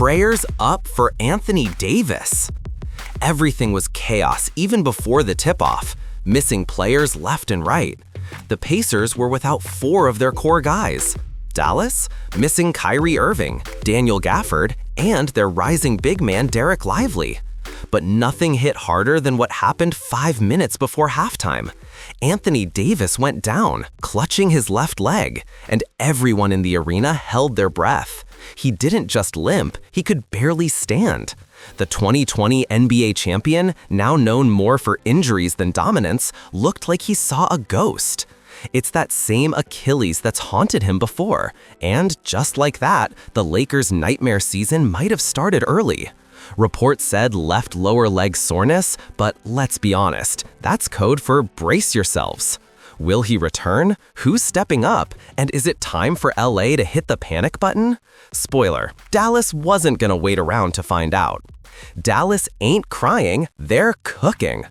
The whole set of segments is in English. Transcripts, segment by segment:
Prayers up for Anthony Davis. Everything was chaos even before the tip-off, missing players left and right. The Pacers were without 4 of their core guys. Dallas, missing Kyrie Irving, Daniel Gafford, and their rising big man Derek Lively. But nothing hit harder than what happened 5 minutes before halftime. Anthony Davis went down, clutching his left leg, and everyone in the arena held their breath. He didn't just limp, he could barely stand. The 2020 NBA champion, now known more for injuries than dominance, looked like he saw a ghost. It's that same Achilles that's haunted him before, and just like that, the Lakers' nightmare season might have started early. Reports said left lower leg soreness, but let's be honest, that's code for brace yourselves. Will he return? Who's stepping up? And is it time for LA to hit the panic button? Spoiler, Dallas wasn't gonna wait around to find out. Dallas ain't crying, they're cooking.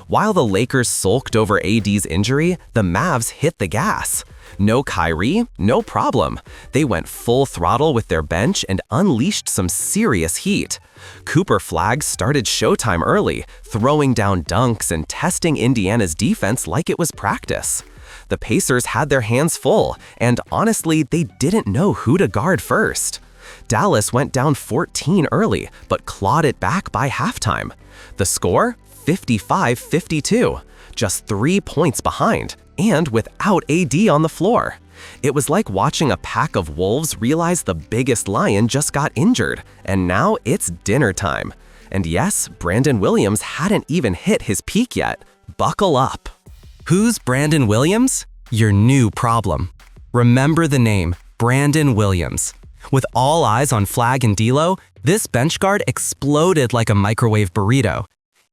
While the Lakers sulked over AD's injury, the Mavs hit the gas. No Kyrie? No problem. They went full throttle with their bench and unleashed some serious heat. Cooper Flagg started showtime early, throwing down dunks and testing Indiana's defense like it was practice. The Pacers had their hands full, and honestly, they didn't know who to guard first. Dallas went down 14 early, but clawed it back by halftime. The score? 55-52, just 3 points behind, and without AD on the floor. It was like watching a pack of wolves realize the biggest lion just got injured, and now it's dinner time. And yes, Brandon Williams hadn't even hit his peak yet. Buckle up. Who's Brandon Williams? Your new problem. Remember the name, Brandon Williams. With all eyes on Flagg and D'Lo, this bench guard exploded like a microwave burrito.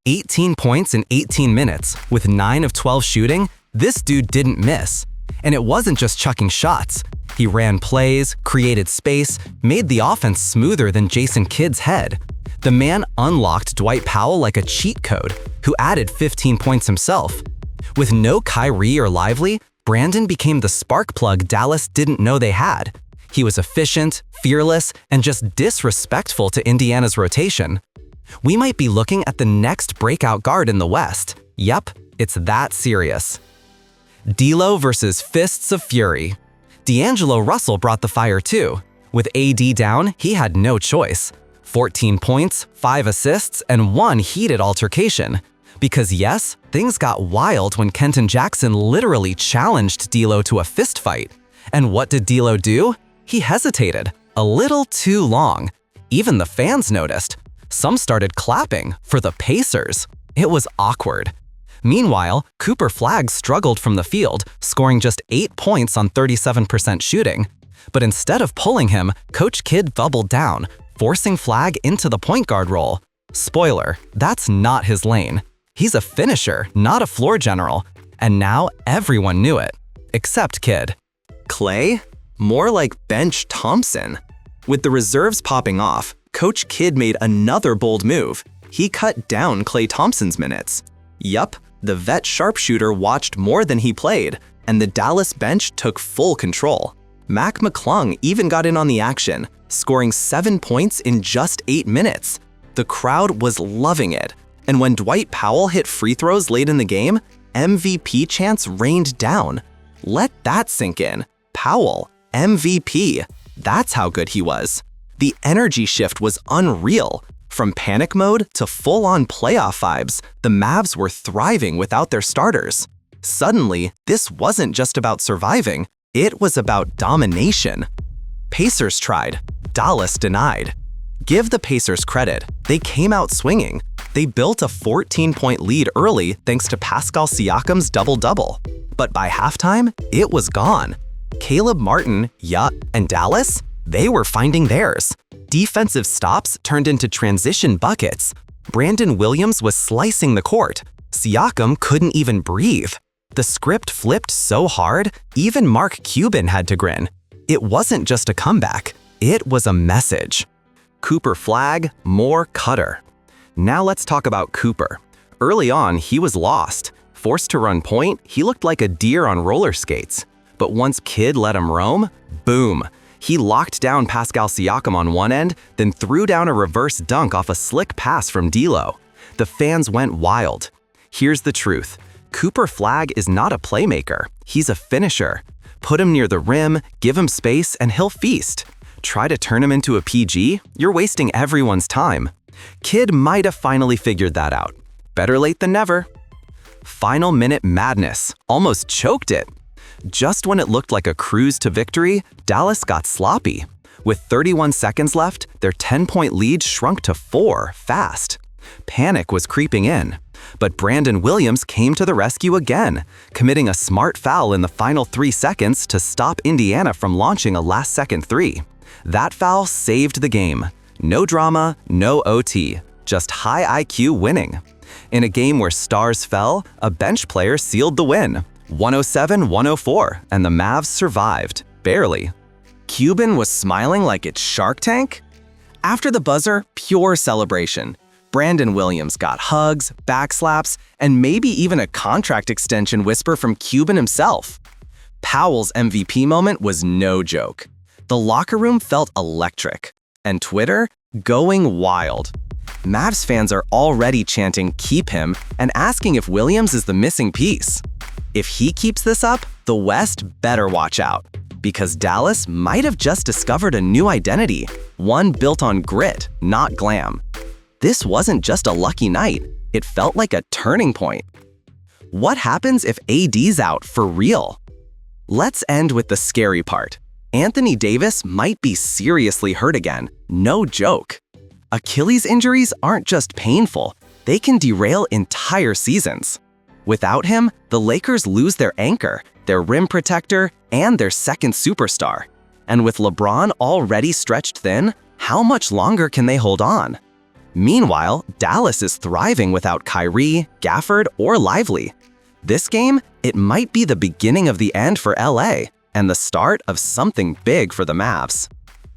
18 points in 18 minutes, with 9 of 12 shooting, this dude didn't miss. And it wasn't just chucking shots. He ran plays, created space, made the offense smoother than Jason Kidd's head. The man unlocked Dwight Powell like a cheat code, who added 15 points himself. With no Kyrie or Lively, Brandon became the spark plug Dallas didn't know they had. He was efficient, fearless, and just disrespectful to Indiana's rotation. We might be looking at the next breakout guard in the West. Yep, it's that serious. D'Lo versus Fists of Fury. D'Angelo Russell brought the fire too. With AD down, he had no choice. 14 points, 5 assists, and 1 heated altercation. Because yes, things got wild when Kenton Jackson literally challenged D'Lo to a fist fight. And what did D'Lo do? He hesitated, a little too long. Even the fans noticed. Some started clapping for the Pacers. It was awkward. Meanwhile, Cooper Flagg struggled from the field, scoring just 8 points on 37% shooting. But instead of pulling him, Coach Kidd doubled down, forcing Flagg into the point guard role. Spoiler, that's not his lane. He's a finisher, not a floor general. And now everyone knew it, except Kidd. Clay? More like Bench Thompson. With the reserves popping off, Coach Kidd made another bold move. He cut down Klay Thompson's minutes. Yup, the vet sharpshooter watched more than he played, and the Dallas bench took full control. McClung even got in on the action, scoring 7 points in just 8 minutes. The crowd was loving it, and when Dwight Powell hit free throws late in the game, MVP chants rained down. Let that sink in. Powell, MVP. That's how good he was. The energy shift was unreal. From panic mode to full-on playoff vibes, the Mavs were thriving without their starters. Suddenly, this wasn't just about surviving, it was about domination. Pacers tried, Dallas denied. Give the Pacers credit, they came out swinging. They built a 14-point lead early thanks to Pascal Siakam's double-double. But by halftime, it was gone. Caleb Martin, and Dallas? They were finding theirs. Defensive stops turned into transition buckets. Brandon Williams was slicing the court. Siakam couldn't even breathe. The script flipped so hard, even Mark Cuban had to grin. It wasn't just a comeback, it was a message. Cooper Flagg, more cutter. Now let's talk about Cooper. Early on, he was lost. Forced to run point, he looked like a deer on roller skates. But once Kidd let him roam, boom. He locked down Pascal Siakam on one end, then threw down a reverse dunk off a slick pass from D'Lo. The fans went wild. Here's the truth. Cooper Flagg is not a playmaker. He's a finisher. Put him near the rim, give him space, and he'll feast. Try to turn him into a PG? You're wasting everyone's time. Kid might have finally figured that out. Better late than never. Final minute madness. Almost choked it. Just when it looked like a cruise to victory, Dallas got sloppy. With 31 seconds left, their 10-point lead shrunk to 4 fast. Panic was creeping in. But Brandon Williams came to the rescue again, committing a smart foul in the final 3 seconds to stop Indiana from launching a last-second three. That foul saved the game. No drama, no OT, just high IQ winning. In a game where stars fell, a bench player sealed the win. 107-104, and the Mavs survived, barely. Cuban was smiling like it's Shark Tank? After the buzzer, pure celebration. Brandon Williams got hugs, backslaps, and maybe even a contract extension whisper from Cuban himself. Powell's MVP moment was no joke. The locker room felt electric, and Twitter going wild. Mavs fans are already chanting "keep him" and asking if Williams is the missing piece. If he keeps this up, the West better watch out, because Dallas might have just discovered a new identity, one built on grit, not glam. This wasn't just a lucky night, it felt like a turning point. What happens if AD's out for real? Let's end with the scary part. Anthony Davis might be seriously hurt again, no joke. Achilles injuries aren't just painful, they can derail entire seasons. Without him, the Lakers lose their anchor, their rim protector, and their second superstar. And with LeBron already stretched thin, how much longer can they hold on? Meanwhile, Dallas is thriving without Kyrie, Gafford, or Lively. This game, it might be the beginning of the end for LA, and the start of something big for the Mavs.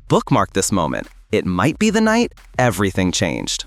Bookmark this moment. It might be the night everything changed.